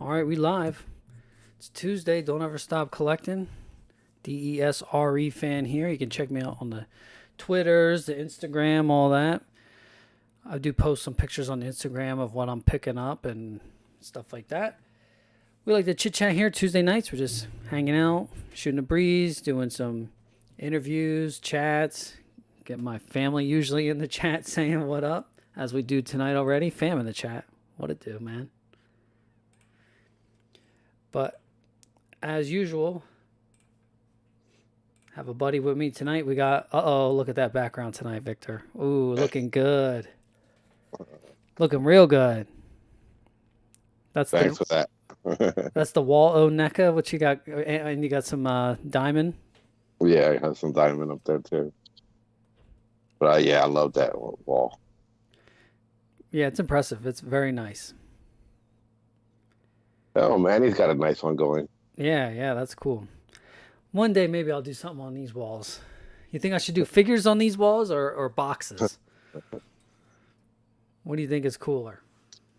All right, we live. It's Tuesday. Don't ever stop collecting. D.E.S fan here. You can check me out on the Twitters, the Instagram, all that. I do post some pictures on Instagram of what I'm picking up and stuff like that. We like to chit chat here Tuesday nights. We're just hanging out, shooting a breeze, doing some interviews, chats. Get my family usually in the chat saying what up, as we do tonight already. Fam in the chat. What it do, man? But as usual, have a buddy with me tonight. We got, look at that background tonight, Victor. Ooh, looking good. Looking real good. Thanks for that. That's the wall Neca. What you got? And you got some diamond? Yeah, I have some diamond up there too. But yeah, I love that wall. Yeah, it's impressive. It's very nice. Oh man, he's got a nice one going. Yeah, that's cool. One day maybe I'll do something on these walls. You think I should do figures on these walls or boxes? What do you think is cooler?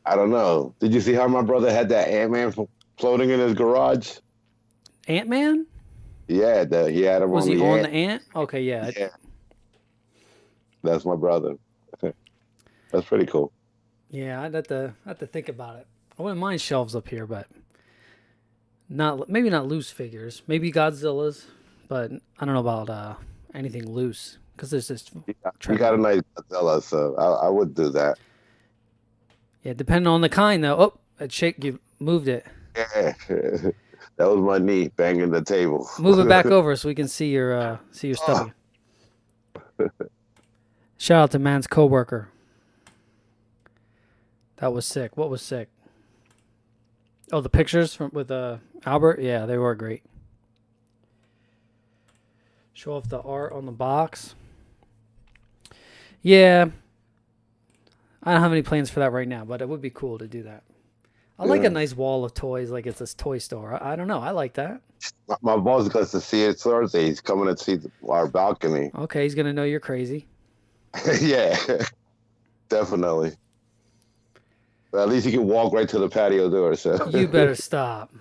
I don't know. Did you see how my brother had that Ant-Man floating in his garage? Ant-Man? Yeah, he had him Was on he the on ant. the ant? Okay, yeah. Yeah. That's my brother. That's pretty cool. Yeah, I'd have to think about it. I wouldn't mind shelves up here, but maybe not loose figures. Maybe Godzilla's, but I don't know about anything loose because there's this. You got a nice Godzilla, so I would do that. Yeah, depending on the kind though. Oh, that shake, you moved it. Yeah, that was my knee banging the table. Move it back over so we can see your stuff. Shout out to man's coworker. That was sick. What was sick? Oh, the pictures with Albert? Yeah, they were great. Show off the art on the box. Yeah. I don't have any plans for that right now, but it would be cool to do that. I like a nice wall of toys like it's a toy store. I don't know. I like that. My boss goes to see it Thursday. He's coming to see our balcony. Okay, he's going to know you're crazy. Yeah, definitely. But at least he can walk right to the patio door. So you better stop.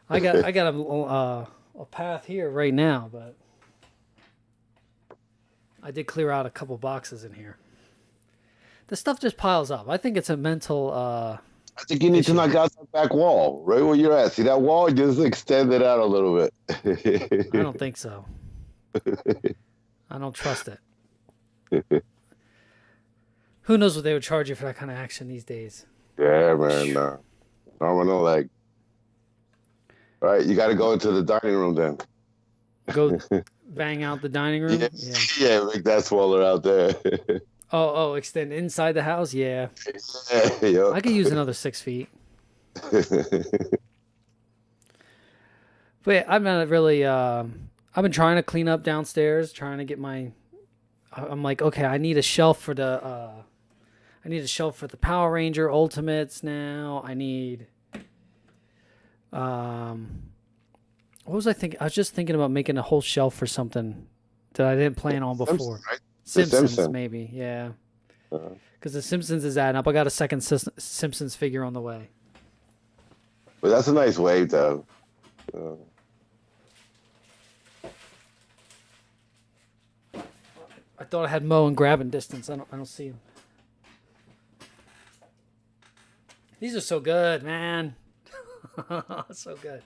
I got a path here right now, but I did clear out a couple boxes in here. The stuff just piles up. I think it's a mental. I think you need to knock out that back wall, right where you're at. See that wall? Just extend it out a little bit. I don't think so. I don't trust it. Who knows what they would charge you for that kind of action these days? Yeah, man. Arm and a leg. All right, you got to go into the dining room then. Go bang out the dining room? Yeah, make that smaller out there. Oh, extend inside the house? Yeah. Yeah. I could use another 6 feet. But I'm not really... I've been trying to clean up downstairs, trying to get my... I'm like, okay, I need a shelf for the... I need a shelf for the Power Ranger Ultimates now. I need... what was I thinking? I was just thinking about making a whole shelf for something that I didn't plan on before. Simpsons, right? Simpsons, maybe, yeah. Because the Simpsons is adding up. I got a second Simpsons figure on the way. But that's a nice wave, though. I thought I had Mo in grabbing distance. I don't see him. These are so good, man. So good.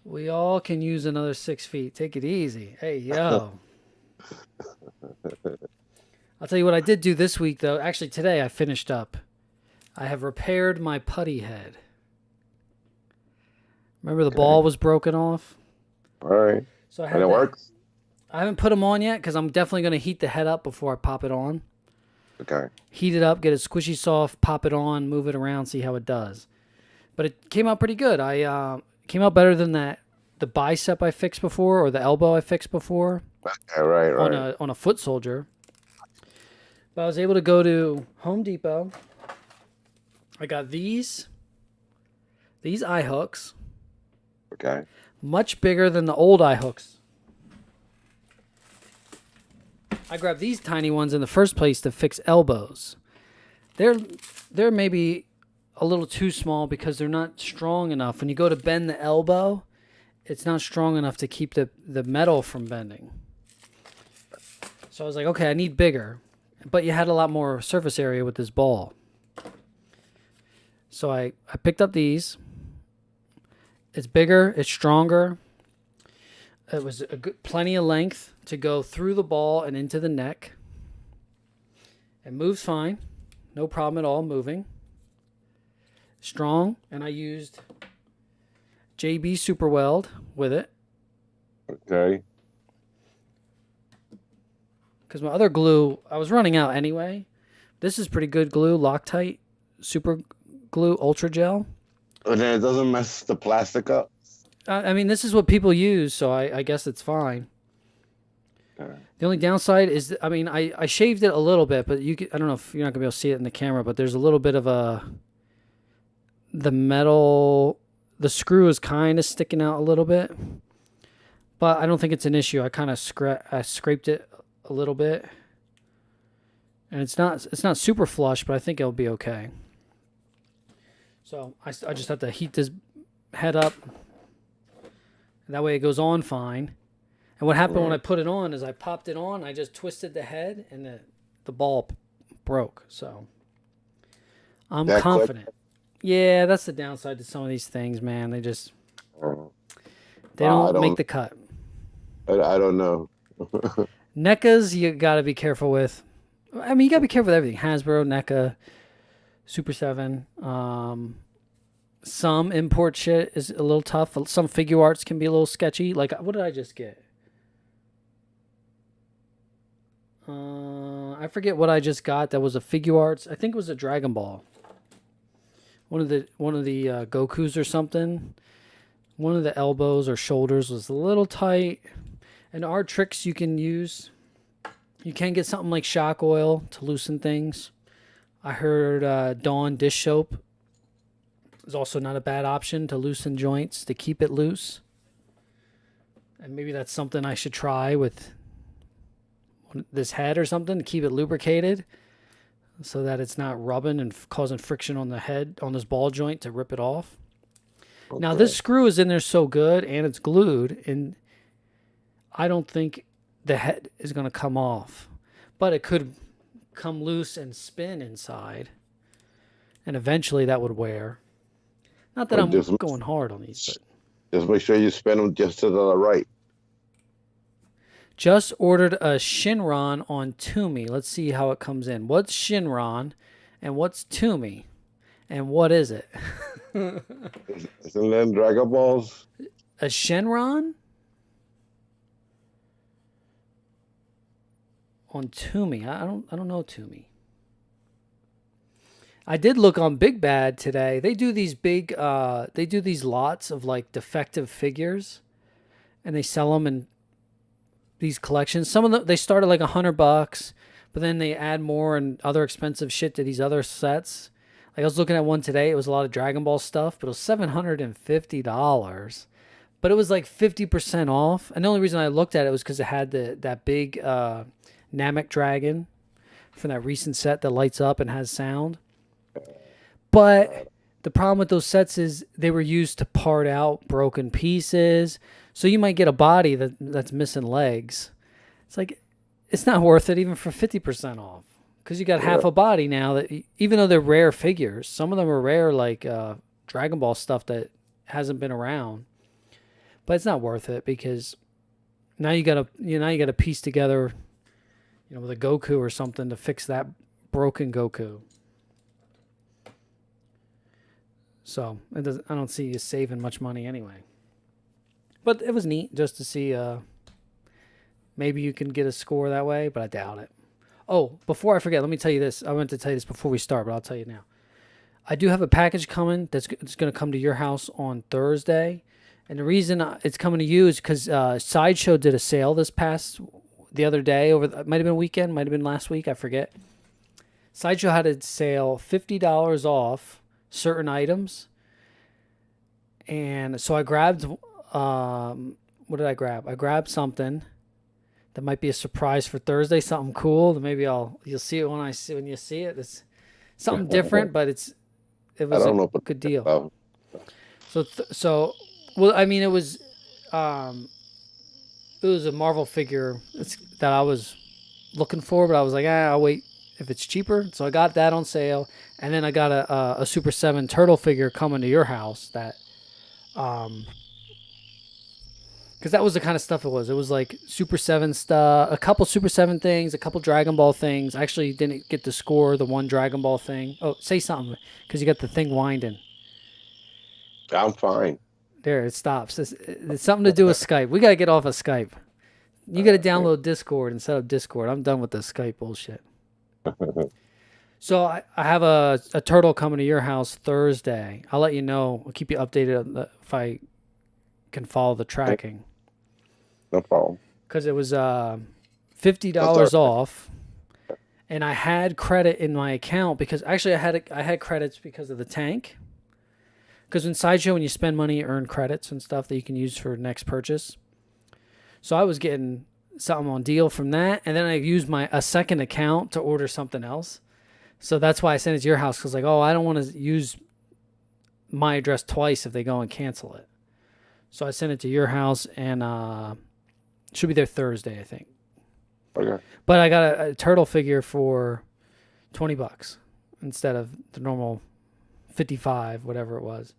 We all can use another 6 feet. Take it easy. Hey, yo. I'll tell you what I did do this week, though. Actually, today I finished up. I have repaired my putty head. Remember the ball was broken off? All right. So and it works? I haven't put them on yet because I'm definitely going to heat the head up before I pop it on. Okay. Heat it up, get it squishy soft, pop it on, move it around, see how it does. But it came out pretty good. I came out better than the bicep I fixed before or the elbow I fixed before. Okay, right. On a foot soldier. But I was able to go to Home Depot. I got these eye hooks. Okay. Much bigger than the old eye hooks. I grabbed these tiny ones in the first place to fix elbows. they're maybe a little too small because they're not strong enough. When you go to bend the elbow, it's not strong enough to keep the metal from bending. So I was like, okay, I need bigger. But you had a lot more surface area with this ball. So I picked up these. It's bigger. It's stronger. It was plenty of length to go through the ball and into the neck. It moves fine. No problem at all moving. Strong. And I used JB Super Weld with it. Okay. Because my other glue, I was running out anyway. This is pretty good glue. Loctite Super Glue Ultra Gel. And then it doesn't mess the plastic up? I mean, this is what people use, so I guess it's fine. Okay. The only downside is, I mean, I shaved it a little bit, but I don't know if you're not going to be able to see it in the camera, but there's a little bit of the metal, the screw is kind of sticking out a little bit, but I don't think it's an issue. I kind of scraped it a little bit, and it's not super flush, but I think it'll be okay. So I just have to heat this head up. That way it goes on fine. And what happened when I put it on is I popped it on, I just twisted the head, and the ball broke. So I'm confident. Quick? Yeah, that's the downside to some of these things, man. They just don't make the cut. I don't know. NECAs you got to be careful with. I mean, you got to be careful with everything. Hasbro, NECA, Super 7. Some import shit is a little tough. Some figure arts can be a little sketchy. Like, what did I just get? I forget what I just got. That was a figure arts. I think it was a Dragon Ball. One of the Gokus or something. One of the elbows or shoulders was a little tight. And there are tricks you can use. You can get something like shock oil to loosen things. I heard Dawn dish soap is also not a bad option to loosen joints, to keep it loose. And maybe that's something I should try with this head or something, to keep it lubricated so that it's not rubbing and causing friction on the head, on this ball joint, to rip it off. Okay. Now, this screw is in there so good, and it's glued, and I don't think the head is going to come off. But it could come loose and spin inside, and eventually that would wear. Not that I'm going hard on these, but just make sure you spin them just to the right. Just ordered a Shinron on Toomey. Let's see how it comes in. What's Shinron and what's Toomey? And what is it? Isn't that Dragon Balls? A Shinron? On Toomey. I don't know Toomey. I did look on Big Bad today. They do these these lots of like defective figures, and they sell them in these collections. Some of them, they start at like $100, but then they add more and other expensive shit to these other sets. Like I was looking at one today. It was a lot of Dragon Ball stuff, but it was $750. But it was like 50% off. And the only reason I looked at it was because it had that big Namek dragon from that recent set that lights up and has sound. But the problem with those sets is they were used to part out broken pieces. So you might get a body that's missing legs. It's like, it's not worth it even for 50% off. Because you got half a body now, that even though they're rare figures, some of them are rare, like Dragon Ball stuff that hasn't been around. But it's not worth it, because now you gotta piece together, with a Goku or something to fix that broken Goku. So I don't see you saving much money anyway. But it was neat just to see. Maybe you can get a score that way, but I doubt it. Oh, before I forget, let me tell you this. I meant to tell you this before we start, but I'll tell you now. I do have a package coming that's going to come to your house on Thursday. And the reason it's coming to you is because Sideshow did a sale the other day. It might have been weekend, might have been last week, I forget. Sideshow had a sale, $50 off certain items. And so I grabbed, what did I grab? I grabbed something that might be a surprise for Thursday, something cool. That maybe you'll see it when you see it. It's something different, but it I was don't a know. But good deal. So well, I mean, it was a Marvel figure that I was looking for, but I was like, I'll wait if it's cheaper. So I got that on sale, and then I got a Super 7 turtle figure coming to your house that, because that was the kind of stuff it was. It was like Super 7 stuff, a couple Super 7 things, a couple Dragon Ball things. I actually didn't get to score the one Dragon Ball thing. Oh, say something, because you got the thing winding. I'm fine. There, it stops. It's something to do with Skype. We got to get off of Skype. You got to download Discord and set up Discord. I'm done with this Skype bullshit. So I have a turtle coming to your house Thursday. I'll let you know. I'll keep you updated if I can follow the tracking. No problem. Because it was $50 off, and I had credit in my account because actually I had credits because of the tank. Because in Sideshow, when you spend money, you earn credits and stuff that you can use for next purchase. So I was getting something on deal from that, and then I used a second account to order something else. So that's why I sent it to your house, because I don't want to use my address twice if they go and cancel it. So I sent it to your house, and should be there Thursday, I think. Okay. But I got a turtle figure for $20 instead of the normal 55, whatever it was.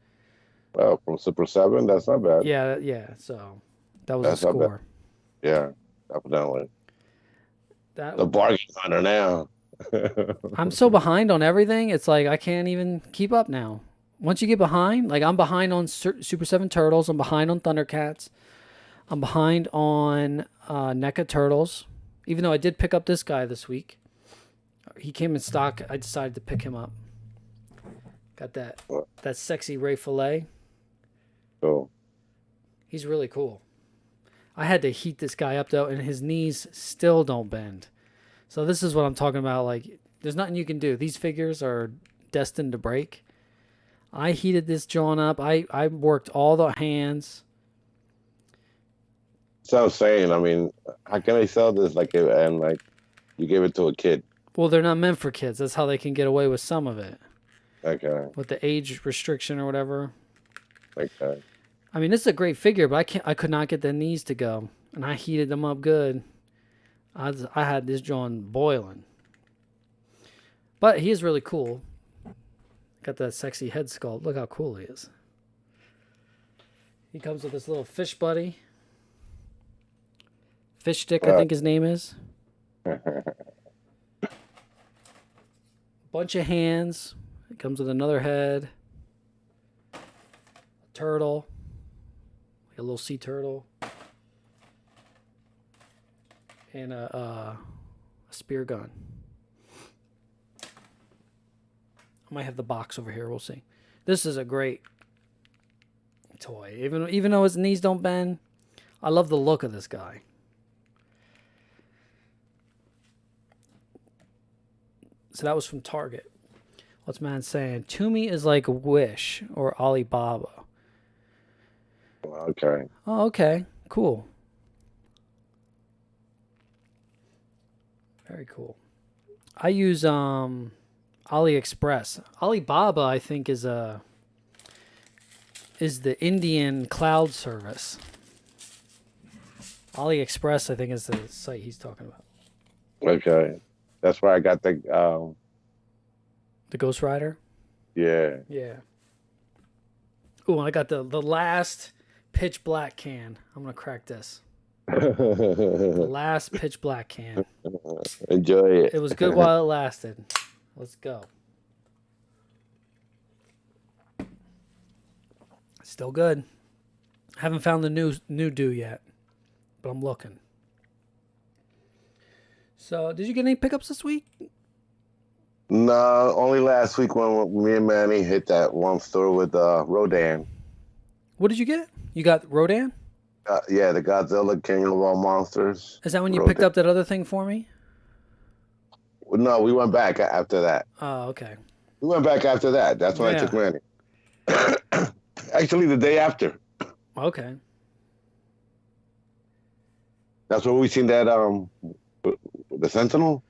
Well, from Super 7, that's not bad. Yeah. So that was a score. Yeah, definitely. The bargain hunter now. I'm so behind on everything. It's like I can't even keep up now. Once you get behind, like I'm behind on Super 7 Turtles. I'm behind on Thundercats. I'm behind on NECA Turtles. Even though I did pick up this guy this week. He came in stock. I decided to pick him up. Got that sexy Ray Fillet. Cool. He's really cool. I had to heat this guy up, though, and his knees still don't bend. So this is what I'm talking about. Like, there's nothing you can do. These figures are destined to break. I heated this John up. I worked all the hands. So I'm saying, I mean, how can they sell this and you gave it to a kid? Well, they're not meant for kids. That's how they can get away with some of it. Okay. With the age restriction or whatever. Okay. I mean, this is a great figure, but I could not get the knees to go, and I heated them up good. I had this John boiling. But he is really cool. Got that sexy head sculpt. Look how cool he is. He comes with this little fish buddy. Fish stick, I think his name is. Bunch of hands. It comes with another head. A turtle. Like a little sea turtle. And a spear gun. I might have the box over here. We'll see. This is a great toy. Even though his knees don't bend, I love the look of this guy. So that was from Target. What's man saying? Toomey is like Wish or Alibaba. Okay. Oh, okay. Cool. Very cool. I use AliExpress. Alibaba, I think, is the Indian cloud service. AliExpress, I think, is the site he's talking about. Okay. That's where I got the Ghost Rider? Yeah. Yeah. Oh, I got the last pitch black can. I'm going to crack this. The last pitch black can. Enjoy it. It was good while it lasted. Let's go. Still good. Haven't found the new do yet, but I'm looking. So, did you get any pickups this week? No, only last week when me and Manny hit that one store with Rodan. What did you get? You got Rodan? Yeah, the Godzilla King of All Monsters. Is that when you picked up that other thing for me? No, we went back after that. Oh, okay. We went back after that. That's when I took Manny. Actually, the day after. Okay. That's when we seen that the Sentinel.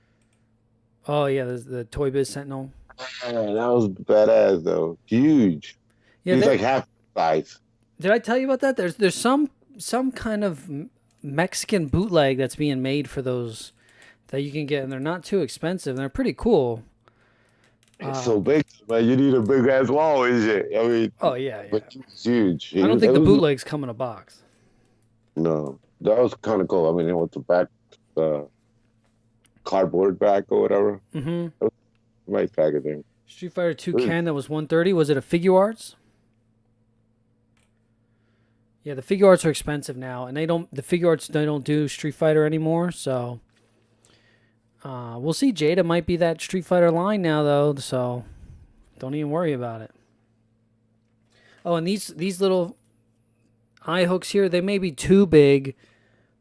Oh yeah, the Toy Biz Sentinel. Man, that was badass though. Huge. Yeah, He's like half the size. did I tell you about that? There's some kind of Mexican bootleg that's being made for those that you can get, and they're not too expensive, and they're pretty cool. It's so big, man. You need a big ass wall, is it? I mean, Oh yeah, yeah. but it's huge. I don't think the bootlegs come in a box. No, that was kind of cool. I mean, with the back, the cardboard back or whatever. Mm-hmm. Nice packaging. Street Fighter 2 Ken that was 130. Was it a Figure Arts? Yeah, the Figure Arts are expensive now, and the Figure Arts they don't do Street Fighter anymore. So we'll see. Jada might be that Street Fighter line now, though. So don't even worry about it. Oh, and these little eye hooks here, they may be too big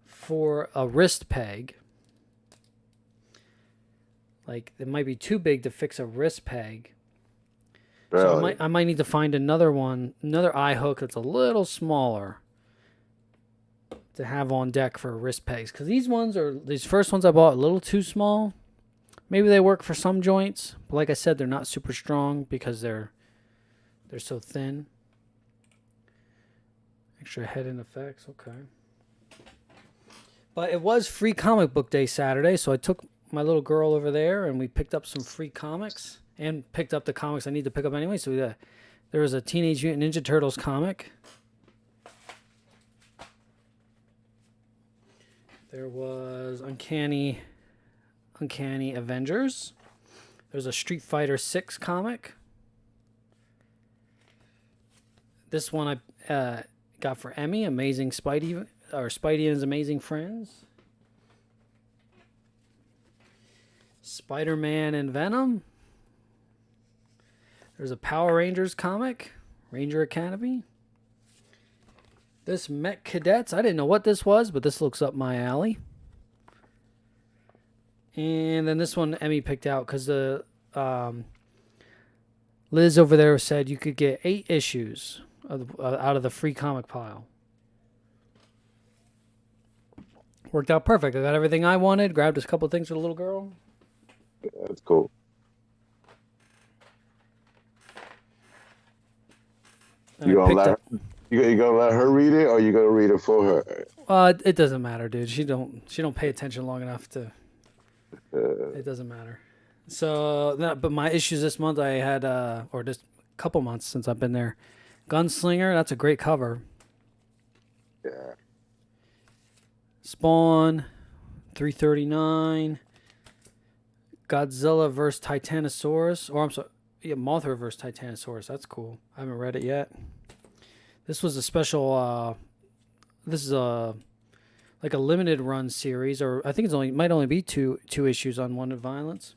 for a wrist peg. Like, it might be too big to fix a wrist peg. Really? So I might need to find another eye hook that's a little smaller to have on deck for wrist pegs. Because these first ones I bought, a little too small. Maybe they work for some joints, but like I said, they're not super strong because they're so thin. Extra head-in effects, okay. But it was free comic book day Saturday, so I took my little girl over there and we picked up some free comics and picked up the comics I need to pick up anyway. So there was a Teenage Mutant Ninja Turtles comic. There was Uncanny Avengers. There's a Street Fighter 6 comic. This one I got for Emmy, Amazing Spidey, or Spidey and His Amazing Friends. Spider-Man and Venom. There's a Power Rangers comic, Ranger Academy. This Mech Cadets, I didn't know what this was, but this looks up my alley. And then this one Emmy picked out because the Liz over there said you could get 8 issues out of the free comic pile. Worked out perfect. I got everything I wanted, grabbed a couple things for the little girl. Yeah, that's cool. You gonna let her read it, or you gonna read it for her? It doesn't matter, dude. She don't pay attention long enough to. It doesn't matter. So, but my issues this month I had, or just a couple months since I've been there. Gunslinger, that's a great cover. Yeah. Spawn, 339. Godzilla vs. Titanosaurus, or I'm sorry, yeah, Mothra vs. Titanosaurus. That's cool. I haven't read it yet. This was a special. This is like a limited run series, or I think might only be two issues on Wanted Violence.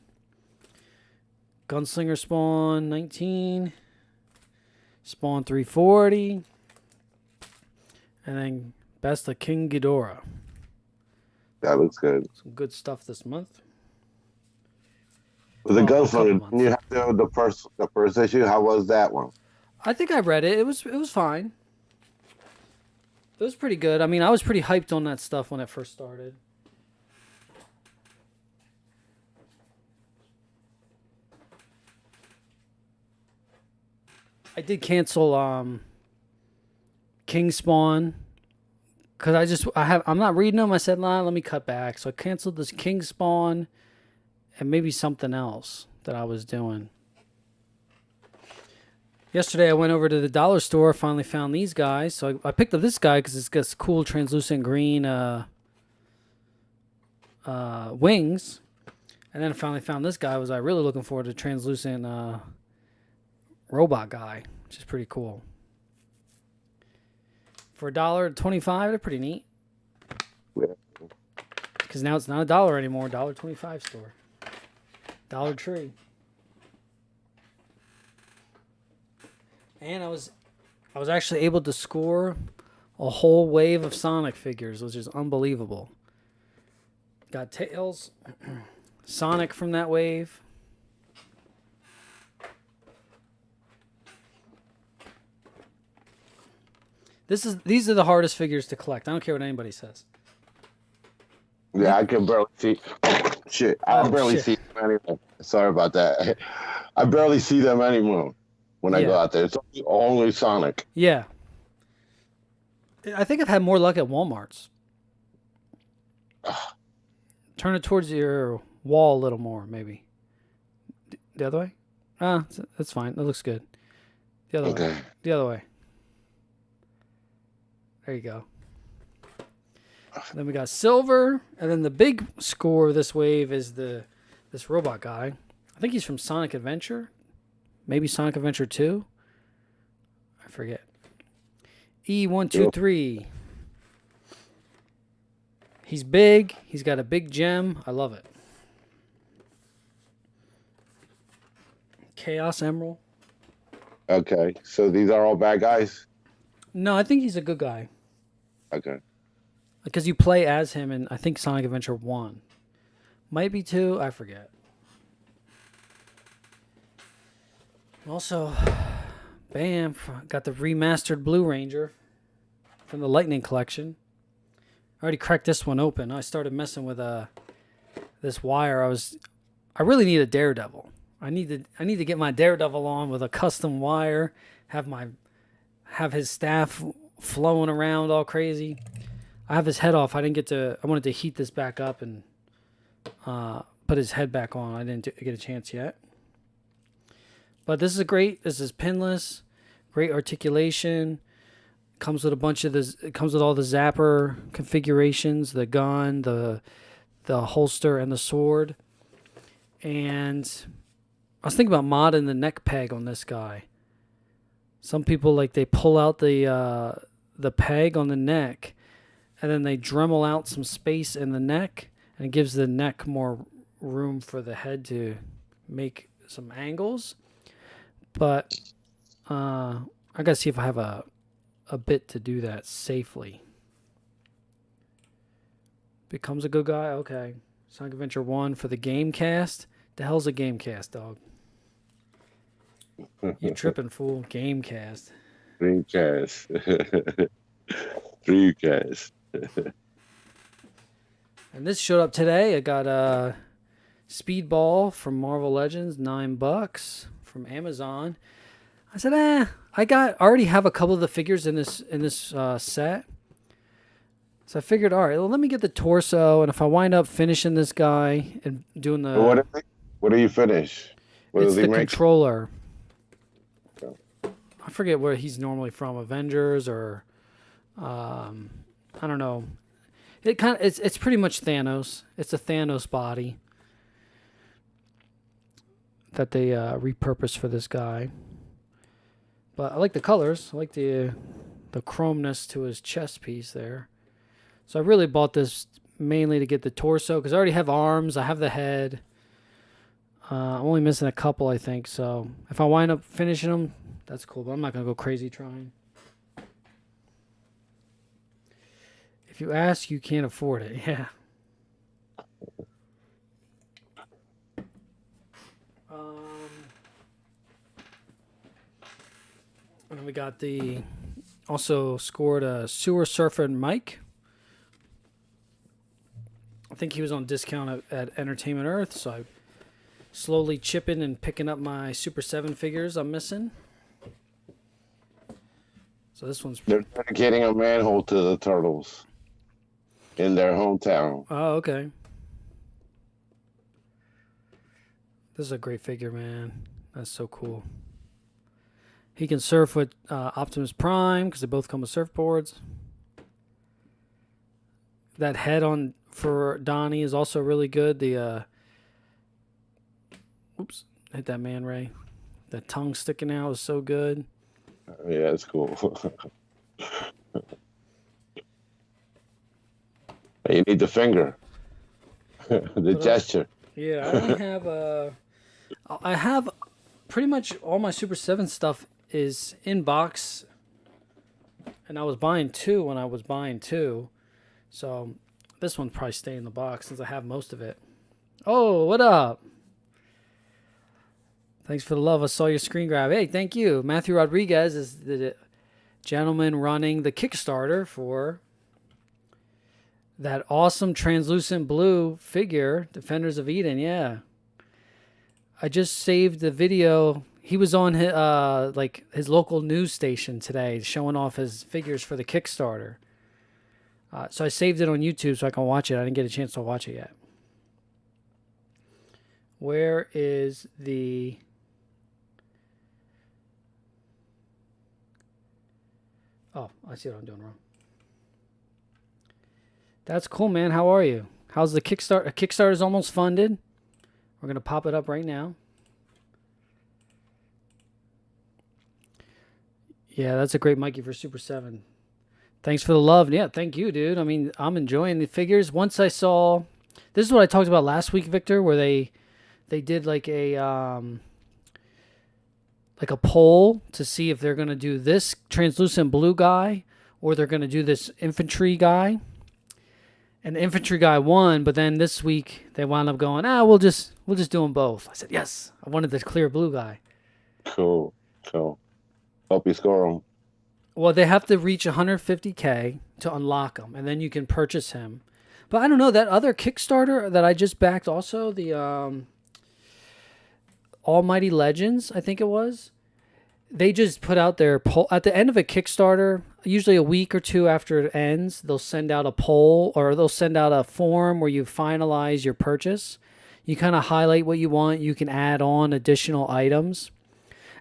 Gunslinger Spawn 19, Spawn 340, and then Best of King Ghidorah. That looks good. Some good stuff this month. With the Gunslinger, you have the first issue. How was that one? I think I read it. It was fine. It was pretty good. I mean, I was pretty hyped on that stuff when it first started. I did cancel King Spawn because I'm not reading them. I said, nah, let me cut back. So I canceled this King Spawn and maybe something else that I was doing. Yesterday I went over to the dollar store, finally found these guys. So I picked up this guy because it's got cool translucent green wings. And then I finally found this guy. Was I really looking forward to translucent robot guy, which is pretty cool. For $1.25, they're pretty neat. Because now it's not $1 anymore, $1.25 store. Dollar Tree. And I was actually able to score a whole wave of Sonic figures, which is unbelievable. Got Tails, Sonic from that wave. These are the hardest figures to collect. I don't care what anybody says. Yeah, I can barely see. Shit, I barely shit. see them anymore. Sorry about that. I barely see them anymore when I go Yeah. out there. It's only Sonic. Yeah. I think I've had more luck at Walmart's. Turn it towards your wall a little more, maybe. The other way? Ah, that's fine. That looks good. The other way. Okay. The other way. There you go. Then we got silver, and then the big score of this wave is this robot guy. I think he's from Sonic Adventure, maybe Sonic Adventure 2. I forget. E123. He's big. He's got a big gem. I love it. Chaos Emerald. Okay. So these are all bad guys? No, I think he's a good guy. Okay. Because you play as him in, I think, Sonic Adventure 1. Might be 2, I forget. Also, bam, got the remastered Blue Ranger from the Lightning Collection. I already cracked this one open. I started messing with this wire. I really need a Daredevil. I need to get my Daredevil on with a custom wire, have his staff flowing around all crazy. I have his head off. I wanted to heat this back up and put his head back on. I didn't get a chance yet. But this is pinless, great articulation. Comes with a bunch of this. It comes with all the zapper configurations, the gun, the holster, and the sword. And I was thinking about modding the neck peg on this guy. Some people they pull out the peg on the neck, and then they Dremel out some space in the neck, and it gives the neck more room for the head to make some angles. But I gotta see if I have a bit to do that safely. Becomes a good guy? Okay. Sonic Adventure 1 for the Gamecast. The hell's a Gamecast, dog? You tripping, fool. Gamecast. Dreamcast. Dreamcast. And this showed up today. I got a Speedball from Marvel Legends, $9 from Amazon. I said, I already have a couple of the figures in this set. So I figured, all right, well, let me get the torso, and if I wind up finishing this guy and doing the... What do you finish? It's the controller. I forget where he's normally from, Avengers or... I don't know. It's pretty much Thanos. It's a Thanos body that they repurposed for this guy. But I like the colors. I like the chromeness to his chest piece there. So I really bought this mainly to get the torso because I already have arms. I have the head. I'm only missing a couple, I think. So if I wind up finishing them, that's cool. But I'm not going to go crazy trying. If you ask, you can't afford it. Yeah. And we got also scored a Sewer Surfer Mike. I think he was on discount at Entertainment Earth, so I'm slowly chipping and picking up my Super 7 figures I'm missing. So this one's... They're dedicating a manhole to the Turtles in their hometown. Oh, okay. This is a great figure, man. That's so cool. He can surf with Optimus Prime because they both come with surfboards. That head on for Donnie is also really good. The oops, hit that man, Ray. That tongue sticking out is so good. Yeah, it's cool. You need the finger, the gesture. Yeah, I only have I have pretty much all my Super 7 stuff is in box, and I was buying 2 when I was buying 2, so this one's probably stay in the box since I have most of it. Oh, what up? Thanks for the love. I saw your screen grab. Hey, thank you. Matthew Rodriguez is the gentleman running the Kickstarter for That awesome translucent blue figure, Defenders of Eden, yeah. I just saved the video. He was on his, like his local news station today showing off his figures for the Kickstarter. So I saved it on YouTube so I can watch it. I didn't get a chance to watch it yet. Where is the... Oh, I see what I'm doing wrong. That's cool, man. How are you? How's the Kickstarter? Kickstarter's almost funded. We're going to pop it up right now. Yeah, that's a great Mikey for Super 7. Thanks for the love. Yeah, thank you, dude. I mean, I'm enjoying the figures. Once I saw... This is what I talked about last week, Victor, where they did like a poll to see if they're going to do this translucent blue guy or they're going to do this infantry guy. And the infantry guy won, but then this week they wound up going, we'll just do them both. I said, yes, I wanted the clear blue guy. Cool. Hope you score them. Well, they have to reach 150K to unlock him, and then you can purchase him. But I don't know, that other Kickstarter that I just backed also, the Almighty Legends, I think it was, they just put out their poll. At the end of a Kickstarter, usually a week or two after it ends, they'll send out a poll or they'll send out a form where you finalize your purchase. You kind of highlight what you want. You can add on additional items.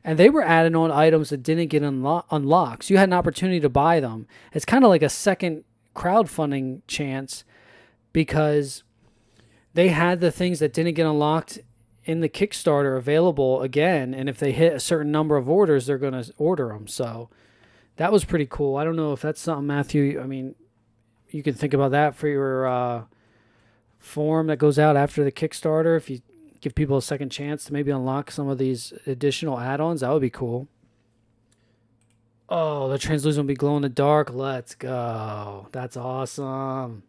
And they were adding on items that didn't get unlocked. So you had an opportunity to buy them. It's kind of like a second crowdfunding chance because they had the things that didn't get unlocked in the Kickstarter available again. And if they hit a certain number of orders, they're going to order them. So that was pretty cool. I don't know if that's something, Matthew, I mean, you can think about that for your form that goes out after the Kickstarter. If you give people a second chance to maybe unlock some of these additional add-ons, that would be cool. Oh, the translucent will be glow in the dark. Let's go. That's awesome.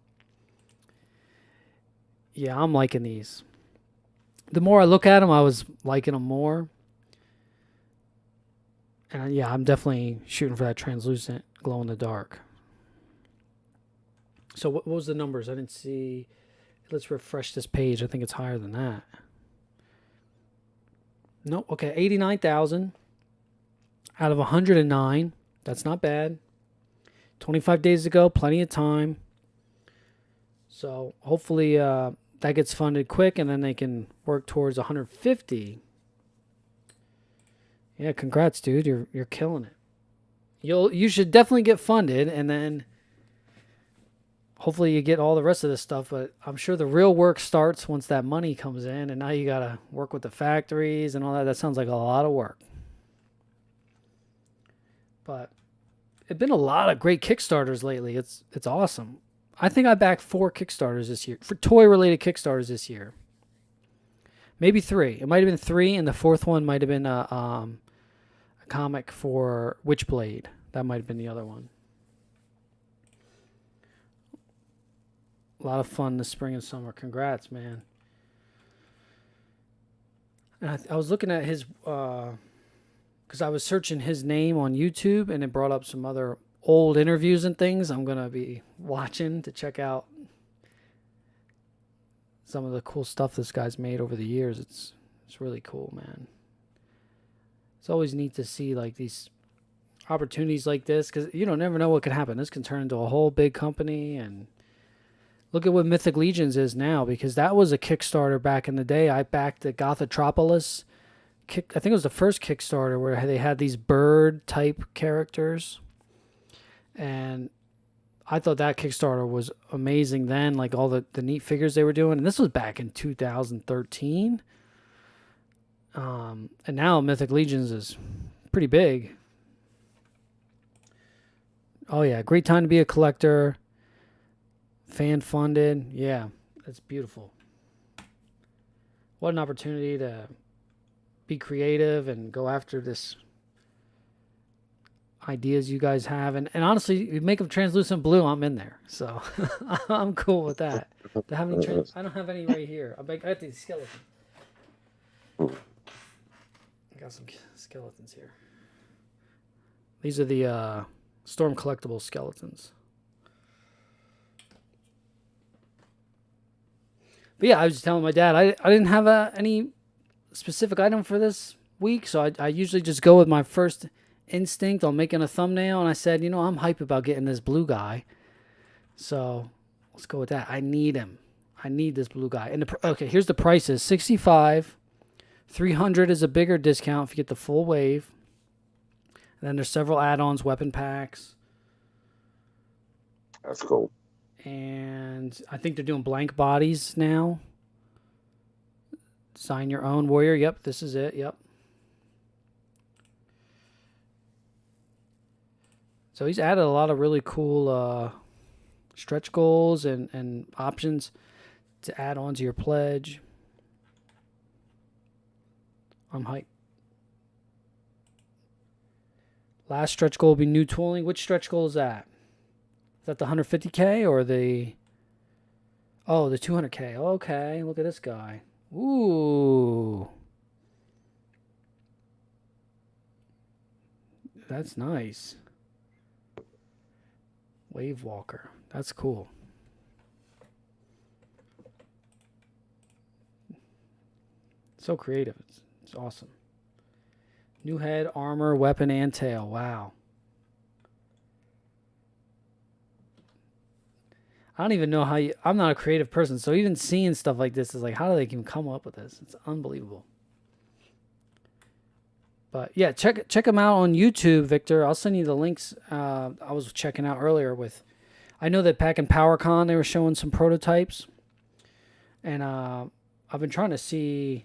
Yeah, I'm liking these. The more I look at them, I was liking them more. And yeah, I'm definitely shooting for that translucent glow in the dark. So what was the numbers? I didn't see. Let's refresh this page. I think it's higher than that. Nope. Okay, 89,000 out of 109. That's not bad. 25 days ago, plenty of time. So hopefully that gets funded quick, and then they can work towards 150. Yeah, congrats, dude. You're killing it. You should definitely get funded, and then hopefully you get all the rest of this stuff. But I'm sure the real work starts once that money comes in, and now you gotta work with the factories and all that. That sounds like a lot of work. But it's been a lot of great Kickstarters lately. It's awesome. I think I backed 4 Kickstarters this year for toy-related Kickstarters this year. Maybe 3. It might have been 3, and the 4th one might have been a comic for Witchblade. That might have been the other one. A lot of fun this spring and summer. Congrats, man. And I was looking at his, because I was searching his name on YouTube, and it brought up some other old interviews and things I'm going to be watching to check out some of the cool stuff this guy's made over the years. It's really cool, man. It's always neat to see like these opportunities like this, because you don't never know what could happen. This can turn into a whole big company. And look at what Mythic Legions is now, because that was a Kickstarter back in the day. I backed the Gothotropolis. I think it was the first Kickstarter where they had these bird type characters. And I thought that Kickstarter was amazing then, like all the neat figures they were doing. And this was back in 2013. And now Mythic Legions is pretty big. Oh, yeah. Great time to be a collector. Fan-funded. Yeah, that's beautiful. What an opportunity to be creative and go after this ideas you guys have. And honestly, you make them translucent blue, I'm in there. So I'm cool with that. I don't have any right here. I got these skeletons. I got some skeletons here. These are the Storm Collectible skeletons. But yeah, I was just telling my dad I didn't have any specific item for this week, so I usually just go with my first instinct on making a thumbnail, and I said, I'm hype about getting this blue guy, so let's go with that. I need him. I need this blue guy. And okay, here's the prices: $65, $300 is a bigger discount if you get the full wave. And then there's several add-ons, weapon packs. That's cool. And I think they're doing blank bodies now. Design your own warrior. Yep, this is it. Yep. So he's added a lot of really cool stretch goals and options to add on to your pledge. I'm hyped. Last stretch goal will be new tooling. Which stretch goal is that? Is that the 150K or the... Oh, the 200K. Okay, look at this guy. Ooh. That's nice. Wave Walker. That's cool. So creative. It's awesome. New head, armor, weapon, and tail. Wow. I don't even know how you... I'm not a creative person, so even seeing stuff like this is like, how do they even come up with this? It's unbelievable. But yeah, check them out on YouTube, Victor. I'll send you the links. I was checking out earlier with... I know that back in PowerCon, they were showing some prototypes. And I've been trying to see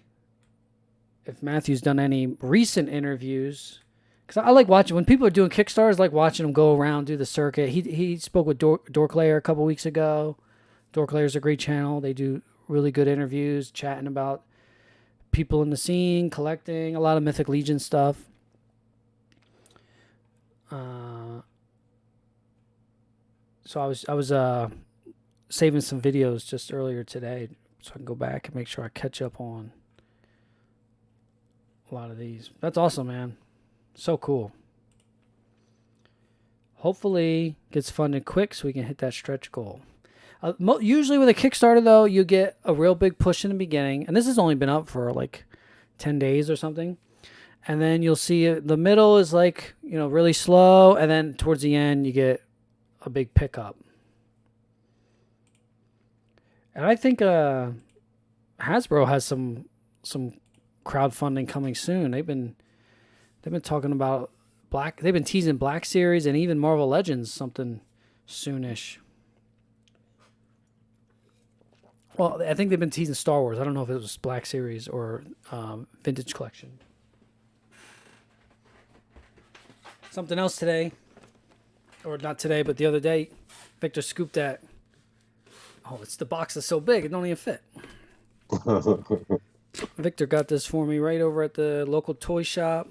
if Matthew's done any recent interviews. Because I like watching... When people are doing Kickstarters, I like watching them go around, do the circuit. He spoke with Dorklayer a couple weeks ago. Dorklayer's a great channel. They do really good interviews, chatting about people in the scene, collecting, a lot of Mythic Legion stuff. So I was saving some videos just earlier today so I can go back and make sure I catch up on a lot of these. That's awesome, man. So cool. Hopefully gets funded quick so we can hit that stretch goal. Usually with a Kickstarter, though, you get a real big push in the beginning. And this has only been up for like 10 days or something. And then you'll see the middle is like, really slow. And then towards the end, you get a big pickup. And I think Hasbro has some crowdfunding coming soon. They've been talking about they've been teasing Black Series and even Marvel Legends something soonish. Well, I think they've been teasing Star Wars. I don't know if it was Black Series or Vintage Collection. Something else today, or not today, but the other day, Victor scooped that. Oh, the box is so big, it don't even fit. Victor got this for me right over at the local toy shop.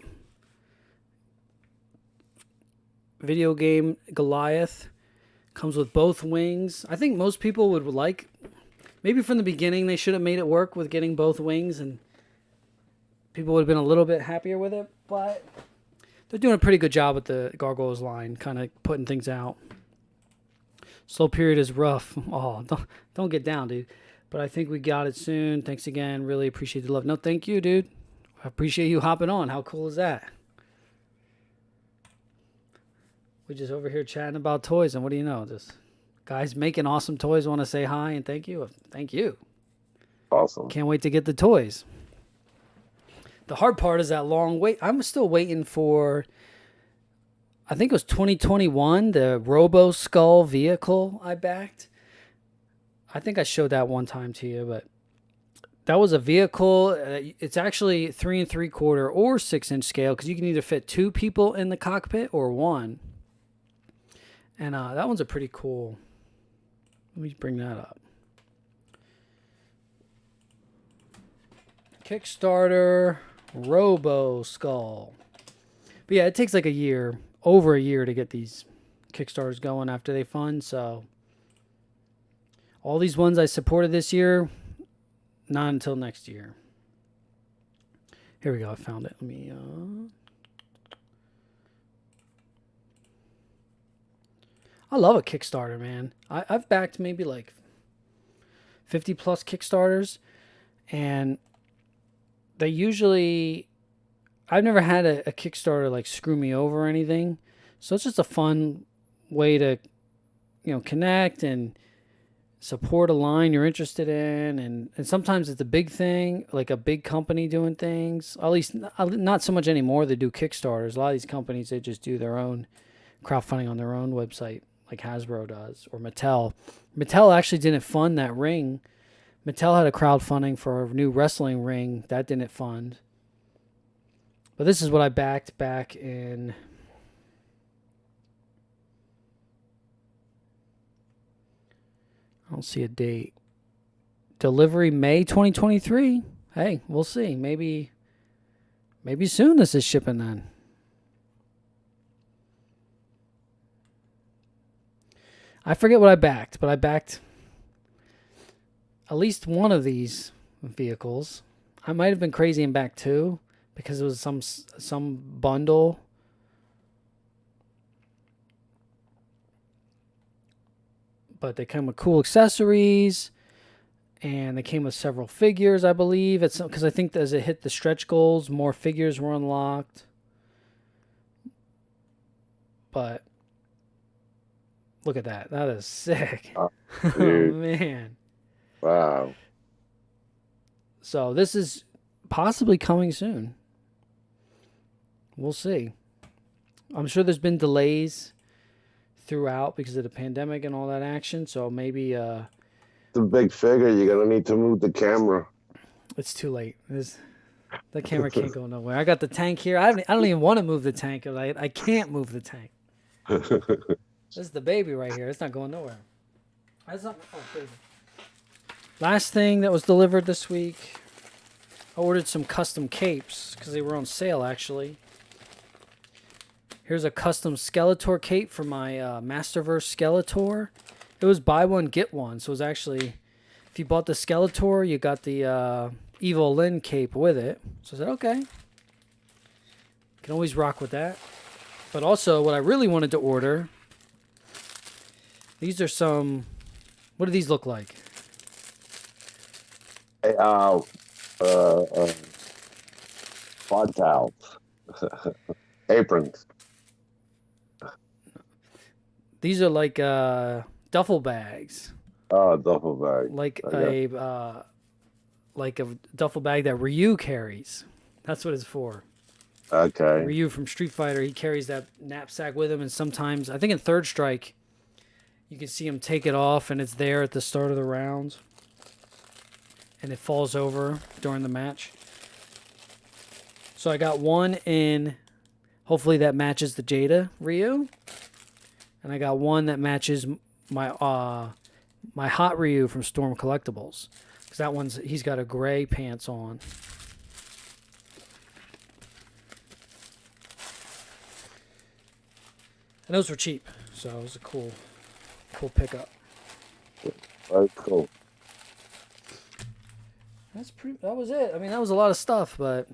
Video game Goliath. Comes with both wings. I think most people would like... Maybe from the beginning they should have made it work with getting both wings and people would have been a little bit happier with it, but they're doing a pretty good job with the Gargoyles line, kind of putting things out. Slow period is rough. Oh, don't get down, dude. But I think we got it soon. Thanks again. Really appreciate the love. No, thank you, dude. I appreciate you hopping on. How cool is that? We're just over here chatting about toys, and what do you know? Just guys making awesome toys want to say hi and thank you. Thank you. Awesome. Can't wait to get the toys. The hard part is that long wait. I'm still waiting for, I think it was 2021, the Robo Skull vehicle I backed. I think I showed that one time to you, but that was a vehicle. It's actually 3 3/4 or 6-inch scale because you can either fit 2 people in the cockpit or 1. And that one's a pretty cool. Let me bring that up. Kickstarter Robo Skull. But yeah, it takes like over a year to get these Kickstarters going after they fund. So all these ones I supported this year, not until next year. Here we go. I found it. Let me... I love a Kickstarter, man. I've backed maybe like 50 plus Kickstarters, and they usually, I've never had a Kickstarter like screw me over or anything. So it's just a fun way to, connect and support a line you're interested in. And sometimes it's a big thing, like a big company doing things. At least not so much anymore. They do Kickstarters. A lot of these companies, they just do their own crowdfunding on their own website, like Hasbro does, or Mattel. Mattel actually didn't fund that ring. Mattel had a crowdfunding for a new wrestling ring. That didn't fund. But this is what I backed back in... I don't see a date. Delivery May 2023. Hey, we'll see. Maybe soon this is shipping then. I forget what I backed, but I backed at least one of these vehicles. I might have been crazy and backed two because it was some bundle. But they come with cool accessories, and they came with several figures, I believe. It's because I think as it hit the stretch goals, more figures were unlocked. But look at that. That is sick. Oh, man. Wow. So this is possibly coming soon. We'll see. I'm sure there's been delays throughout because of the pandemic and all that action. So maybe the big figure, you're gonna need to move the camera. It's too late. The camera can't go nowhere. I got the tank here. I don't even want to move the tank. I can't move the tank. This is the baby right here. It's not going nowhere. That's not. Oh, baby. Last thing that was delivered this week, I ordered some custom capes because they were on sale actually. Here's a custom Skeletor cape for my Masterverse Skeletor. It was buy one, get one. So it was actually, if you bought the Skeletor, you got the Evil Lyn cape with it. So I said, okay. Can always rock with that. But also, what I really wanted to order, these are some, what do these look like? Hey, bod towels. Aprons. These are like duffel bags. Oh, duffel bag. Like a duffel bag that Ryu carries. That's what it's for. Okay. Ryu from Street Fighter, he carries that knapsack with him, and sometimes, I think in Third Strike, you can see him take it off, and it's there at the start of the rounds, and it falls over during the match. So I got one in, hopefully that matches the Jada Ryu. And I got one that matches my my Hot Ryu from Storm Collectibles. Because that one's, he's got a gray pants on. And those were cheap. So it was a cool pickup. Very cool. That was it. I mean, that was a lot of stuff, but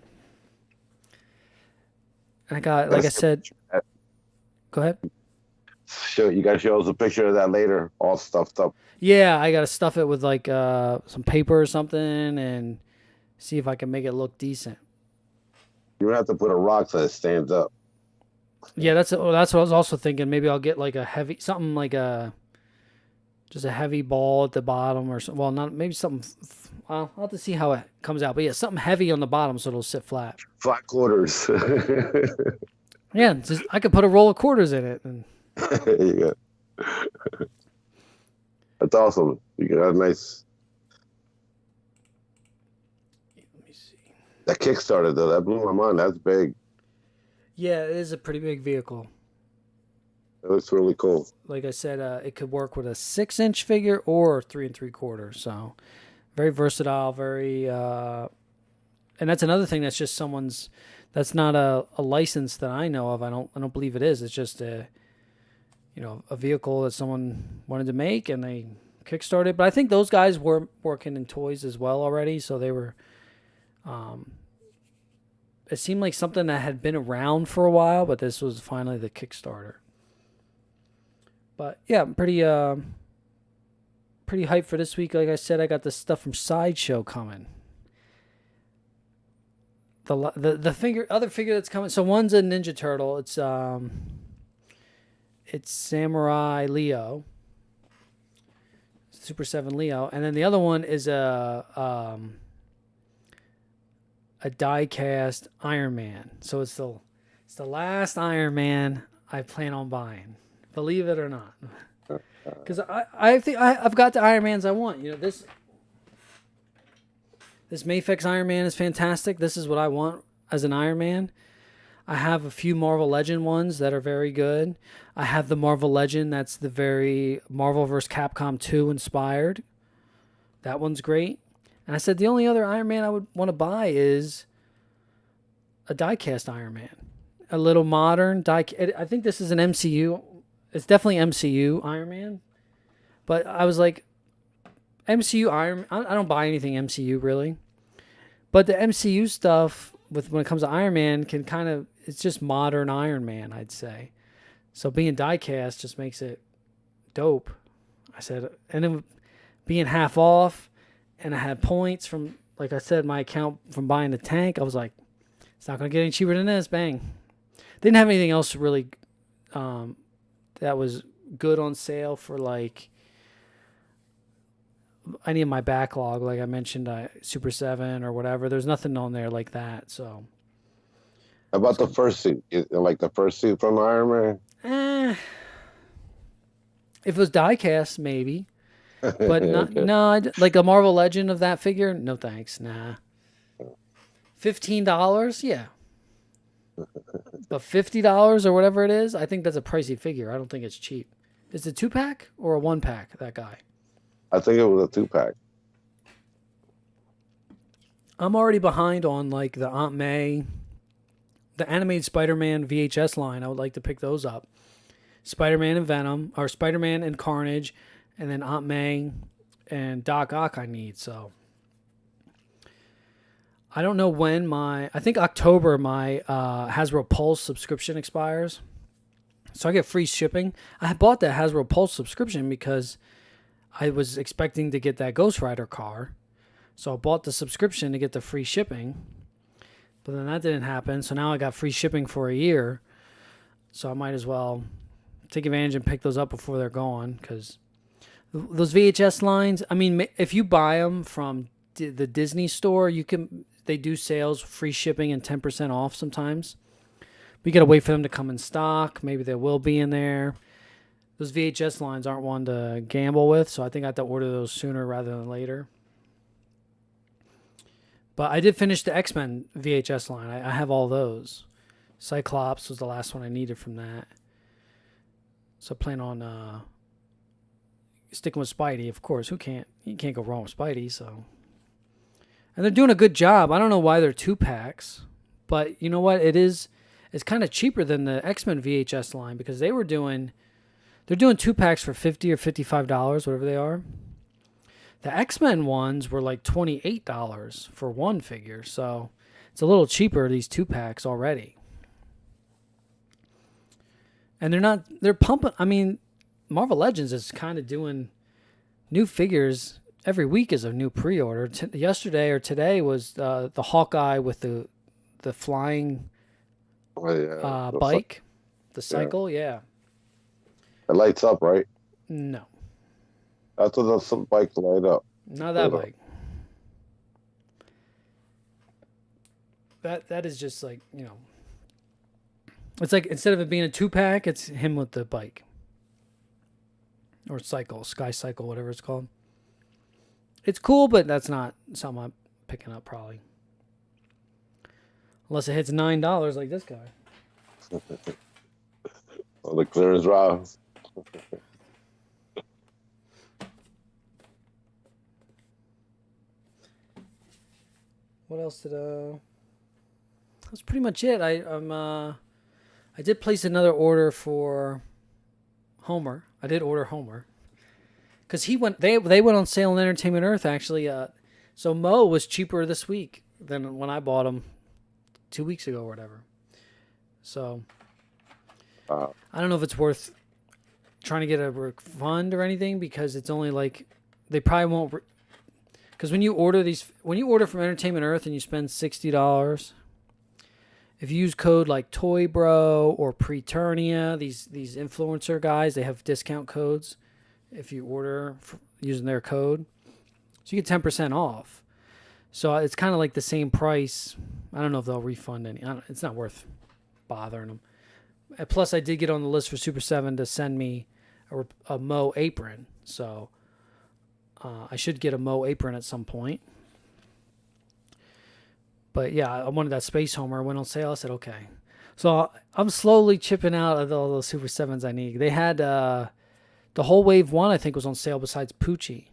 I got, like I said, go ahead. You gotta show us a picture of that later, all stuffed up. Yeah, I gotta stuff it with like some paper or something and see if I can make it look decent. You have to put a rock so it stands up. Yeah, that's what I was also thinking. Maybe I'll get like a heavy, something like just a heavy ball at the bottom or something. Well, not maybe something. I'll have to see how it comes out. But yeah, something heavy on the bottom so it'll sit flat. Flat quarters. Yeah, I could put a roll of quarters in it. And... Yeah. That's awesome. You got a nice. Let me see. That Kickstarter though, that blew my mind. That's big. Yeah, it is a pretty big vehicle. It looks really cool. Like I said, it could work with a 6-inch figure or 3 3/4. So very versatile. Very, and that's another thing. That's just someone's. That's not a license that I know of. I don't believe it is. It's just a vehicle that someone wanted to make and they kickstarted. But I think those guys were working in toys as well already, so they were. It seemed like something that had been around for a while, but this was finally the Kickstarter. But yeah, pretty pretty hyped for this week. Like I said, I got this stuff from Sideshow coming. The other figure that's coming. So one's a Ninja Turtle. It's Samurai Leo, Super 7 Leo, and then the other one is a die-cast Iron Man. So it's the last Iron Man I plan on buying, believe it or not. Because I think I've got the Iron Mans I want. You know, this Mafex Iron Man is fantastic. This is what I want as an Iron Man. I have a few Marvel Legend ones that are very good. I have the Marvel Legend that's the very Marvel vs. Capcom 2 inspired. That one's great. And I said the only other Iron Man I would want to buy is a die-cast Iron Man. A little modern die. I think this is an MCU. It's definitely MCU Iron Man. But I was like, MCU Iron Man, I don't buy anything MCU really. But the MCU stuff, when it comes to Iron Man, can kind of, it's just modern Iron Man, I'd say. So being die-cast just makes it dope. I said, and then being half off, and I had points from, like I said, my account from buying the tank. I was like, it's not going to get any cheaper than this. Bang. Didn't have anything else really that was good on sale for like any of my backlog. Like I mentioned, Super 7 or whatever. There's nothing on there like that. So. How about the first suit? Like the first suit from Iron Man? If it was die-cast, maybe. But no, like a Marvel Legend of that figure, no thanks, nah. $15, yeah. But $50 or whatever it is, I think that's a pricey figure. I don't think it's cheap. Is it a 2-pack or a 1-pack, that guy? I think it was a 2-pack. I'm already behind on like the Aunt May, the animated Spider-Man VHS line. I would like to pick those up. Spider-Man and Venom, or Spider-Man and Carnage, and then Aunt May and Doc Ock I need. So I don't know when I think October my Hasbro Pulse subscription expires. So I get free shipping. I bought that Hasbro Pulse subscription because I was expecting to get that Ghost Rider car. So I bought the subscription to get the free shipping. But then that didn't happen. So now I got free shipping for a year. So I might as well take advantage and pick those up before they're gone. Because those VHS lines, I mean, if you buy them from the Disney store, they do sales, free shipping, and 10% off sometimes. But you got to wait for them to come in stock. Maybe they will be in there. Those VHS lines aren't one to gamble with, so I think I have to order those sooner rather than later. But I did finish the X-Men VHS line. I have all those. Cyclops was the last one I needed from that. So I plan on sticking with Spidey, of course. You can't go wrong with Spidey, so. And they're doing a good job. I don't know why they're 2-packs, but you know what? It's kind of cheaper than the X-Men VHS line because they're doing 2-packs for $50 or $55, whatever they are. The X-Men ones were like $28 for one figure, so it's a little cheaper, these 2-packs already. And they're pumping, I mean, Marvel Legends is kind of doing new figures every week is a new pre-order. Yesterday or today was the Hawkeye with the flying bike, the cycle, yeah. It lights up, right? No. That's what some bikes light up. Not that bike. That is just like, you know. It's like instead of it being a 2-pack, it's him with the bike. Or cycle, Sky Cycle, whatever it's called. It's cool, but that's not something I'm picking up probably. Unless it hits $9 like this guy. Oh, the clearance route. What else that's pretty much it. I did place another order for Homer. I did order Homer. Because they went on sale on Entertainment Earth, actually. So Mo was cheaper this week than when I bought him 2 weeks ago or whatever. So I don't know if it's worth trying to get a refund or anything because it's only like they probably won't, because when you order from Entertainment Earth and you spend $60, if you use code like Toy Bro or Preternia, these influencer guys, they have discount codes if you order using their code. So you get 10% off. So it's kind of like the same price. I don't know if they'll refund any. It's not worth bothering them. Plus, I did get on the list for Super 7 to send me a Mo apron. So I should get a Mo apron at some point. But yeah, I wanted that Space Homer. It went on sale. I said, okay. So I'm slowly chipping out of all those Super 7s I need. They had the whole Wave 1, I think, was on sale besides Poochie.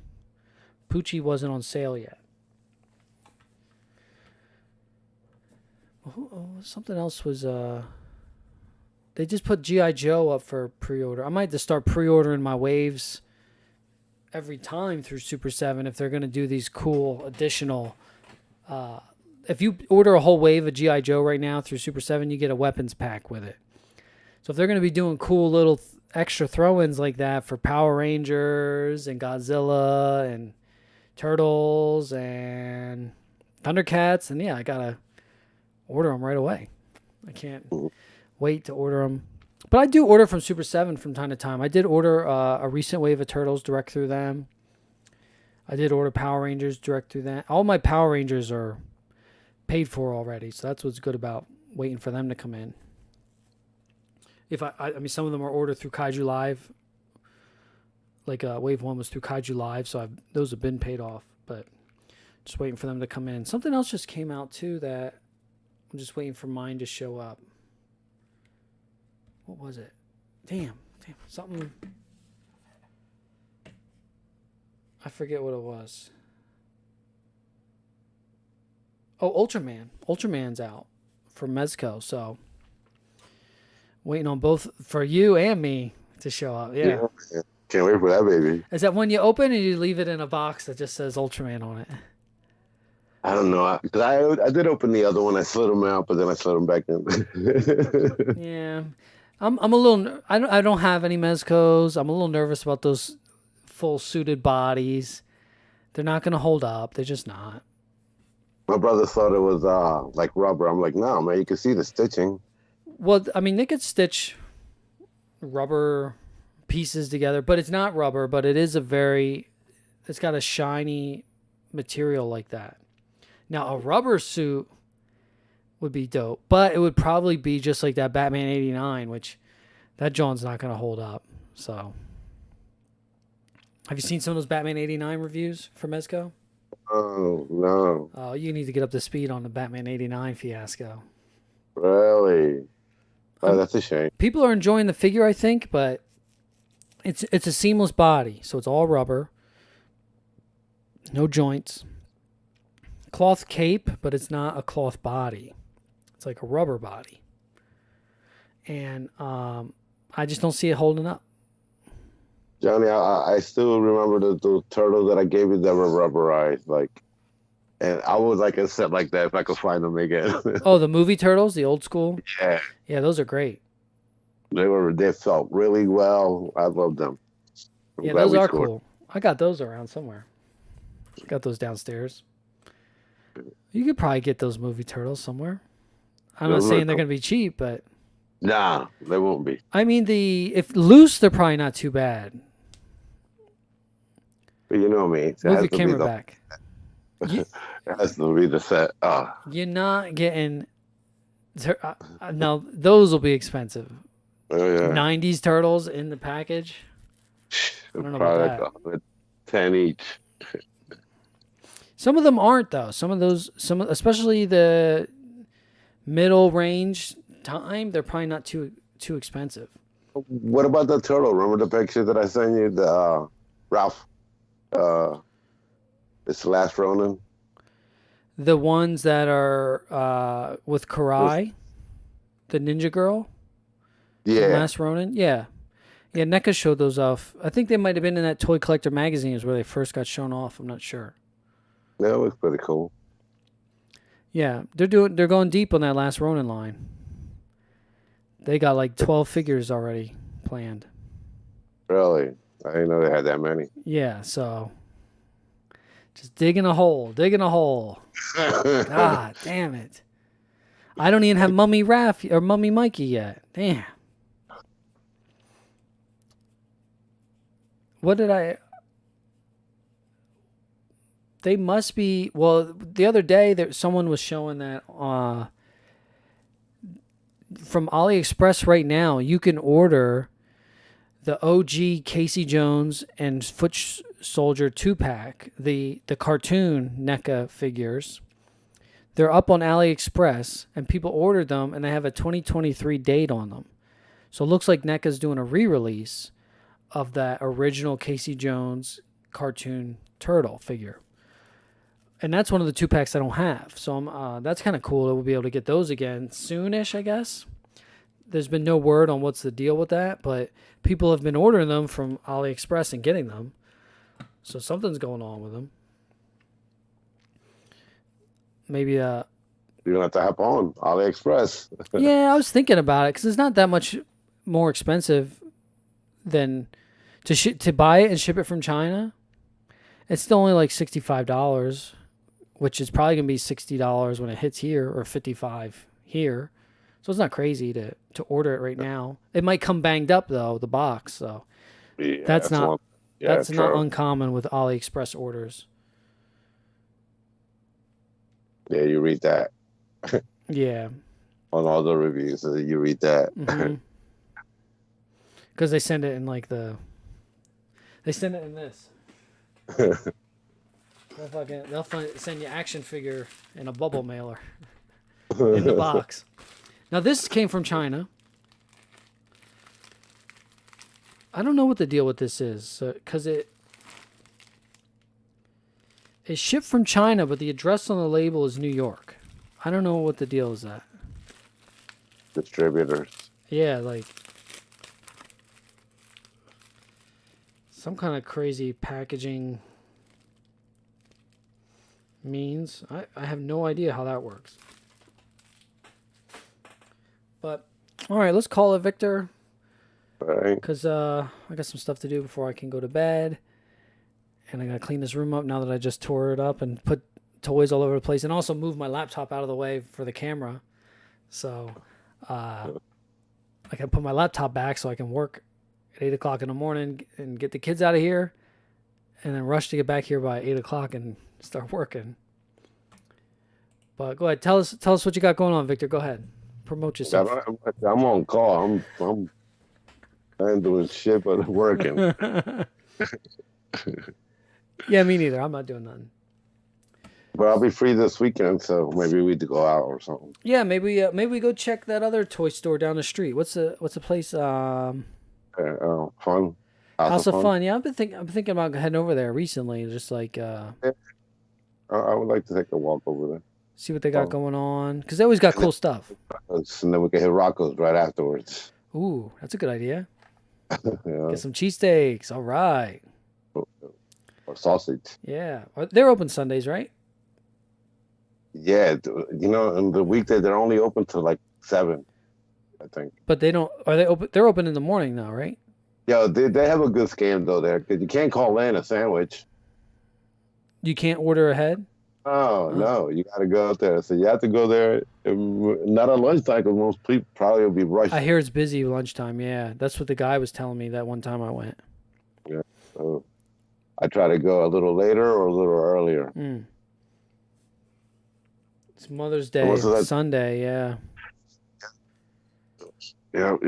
Poochie wasn't on sale yet. Something else was... They just put G.I. Joe up for pre-order. I might have to start pre-ordering my Waves every time through Super 7 if they're going to do these cool additional... if you order a whole wave of G.I. Joe right now through Super 7, you get a weapons pack with it. So if they're going to be doing cool little extra throw-ins like that for Power Rangers and Godzilla and Turtles and Thundercats, and yeah, I got to order them right away. I can't wait to order them. But I do order from Super 7 from time to time. I did order a recent wave of Turtles direct through them. I did order Power Rangers direct through that. All my Power Rangers are paid for already, so that's what's good about waiting for them to come in. If I mean, some of them are ordered through Kaiju Live. Like Wave 1 was through Kaiju Live, so those have been paid off, but just waiting for them to come in. Something else just came out too that I'm just waiting for mine to show up. What was it? Damn, something. I forget what it was. Oh, Ultraman. Ultraman's out for Mezco, so waiting on both for you and me to show up. Yeah. Can't wait for that, baby. Is that one you open and you leave it in a box that just says Ultraman on it? I don't know. Because I did open the other one. I slid them out, but then I slid them back in. Yeah. I'm a little... I don't have any Mezcos. I'm a little nervous about those full suited bodies. They're not going to hold up. They're just not. My brother thought it was like rubber. I'm like, no, man, you can see the stitching. Well, I mean, they could stitch rubber pieces together, but it's not rubber, but it is it's got a shiny material like that. Now, a rubber suit would be dope, but it would probably be just like that Batman 89, which that John's not going to hold up. So, have you seen some of those Batman 89 reviews for Mezco? Oh, no. Oh, you need to get up to speed on the Batman 89 fiasco. Really? Oh, that's a shame. People are enjoying the figure, I think, but it's a seamless body, so it's all rubber. No joints. Cloth cape, but it's not a cloth body. It's like a rubber body. And I just don't see it holding up. Johnny, I still remember the turtles that I gave you that were rubberized, like, and I would like a set like that if I could find them again. Oh, the movie turtles, the old school? Yeah. Yeah, those are great. They felt really well. I love them. Yeah, those are cool. I got those around somewhere. Got those downstairs. You could probably get those movie turtles somewhere. I'm not saying they're going to be cheap, but... Nah, they won't be. I mean, if loose, they're probably not too bad. But you know me. Move your camera back. It has to be the set. You're not getting... No, those will be expensive. Oh, yeah. 90s turtles in the package. I don't know about that. 10 each. Some of them aren't, though. Especially the middle range time, they're probably not too expensive. What about the turtle? Remember the picture that I sent you? The Ralph. It's the last Ronin. The ones that are with Karai, the ninja girl. Yeah. Last Ronin. Yeah. Yeah, NECA showed those off. I think they might have been in that Toy Collector magazine is where they first got shown off. I'm not sure. That was pretty cool. Yeah, they're going deep on that last Ronin line. They got like 12 figures already planned. Really? I didn't know they had that many. Yeah, so Just digging a hole. God damn it. I don't even have Mummy Raph or Mummy Mikey yet. Damn. What did I... They must be... Well, the other day, someone was showing that from AliExpress right now, you can order the OG Casey Jones and Foot Soldier 2-pack, the cartoon NECA figures. They're up on AliExpress, and people ordered them, and they have a 2023 date on them. So it looks like NECA's doing a re-release of that original Casey Jones cartoon turtle figure. And that's one of the 2-packs I don't have. So that's kind of cool that we'll be able to get those again soonish, I guess. There's been no word on what's the deal with that, but people have been ordering them from AliExpress and getting them. So something's going on with them. Maybe you're gonna have to hop on AliExpress. Yeah, I was thinking about it because it's not that much more expensive than to buy it and ship it from China. It's still only like $65, which is probably gonna be $60 when it hits here, or $55 here. So it's not crazy to order it right now. It might come banged up though, the box. So yeah, that's not uncommon with AliExpress orders. Yeah, you read that. Yeah. On all the reviews, you read that. Because they send it in like they send it in this. They'll send you action figure in a bubble mailer in the box. Now this came from China. I don't know what the deal with this is, because it shipped from China, but the address on the label is New York. I don't know what the deal is that. Distributors. Yeah, like some kind of crazy packaging means. I have no idea how that works. But, all right, let's call it, Victor. All right. Because I got some stuff to do before I can go to bed. And I got to clean this room up now that I just tore it up and put toys all over the place. And also move my laptop out of the way for the camera. So I got to put my laptop back so I can work at 8 o'clock in the morning and get the kids out of here. And then rush to get back here by 8 o'clock and start working. But go ahead. Tell us what you got going on, Victor. Go ahead. Promote yourself. I'm on call. I ain't doing shit but working. Yeah, me neither. I'm not doing nothing. But I'll be free this weekend, so maybe we could go out or something. Yeah, maybe we go check that other toy store down the street. What's the place? Fun. House of Fun. Yeah, I'm thinking about heading over there recently. Just like I would like to take a walk over there. See what they got going on, because they always got cool stuff. And then we can hit Rocco's right afterwards. Ooh, that's a good idea. Yeah. Get some cheesesteaks. All right. Or sausage. Yeah, they're open Sundays, right? Yeah, on the weekday they're only open till like 7, I think. But they don't. Are they open? They're open in the morning now, right? Yeah, they have a good scam though there, because you can't call in a sandwich. You can't order ahead. Oh, no, you got to go out there. So you have to go there, not at lunchtime, because most people probably will be rushed. I hear it's busy lunchtime, yeah. That's what the guy was telling me that one time I went. Yeah, so I try to go a little later or a little earlier. It's Mother's Day, Sunday, yeah. Yep.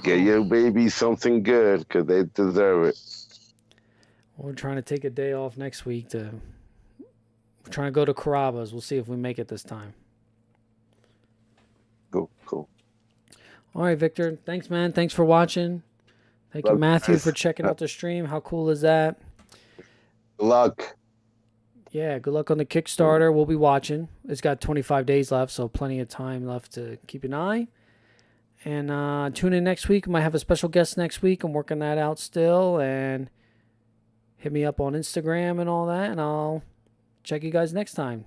Get your baby something good, because they deserve it. We're trying to take a day off next week We're trying to go to Carrabba's. We'll see if we make it this time. Cool. All right, Victor. Thanks, man. Thanks for watching. Thank you, Matthew, for checking out the stream. How cool is that? Good luck. Yeah, good luck on the Kickstarter. We'll be watching. It's got 25 days left, so plenty of time left to keep an eye. And tune in next week. We might have a special guest next week. I'm working that out still. And hit me up on Instagram and all that, and I'll check you guys next time.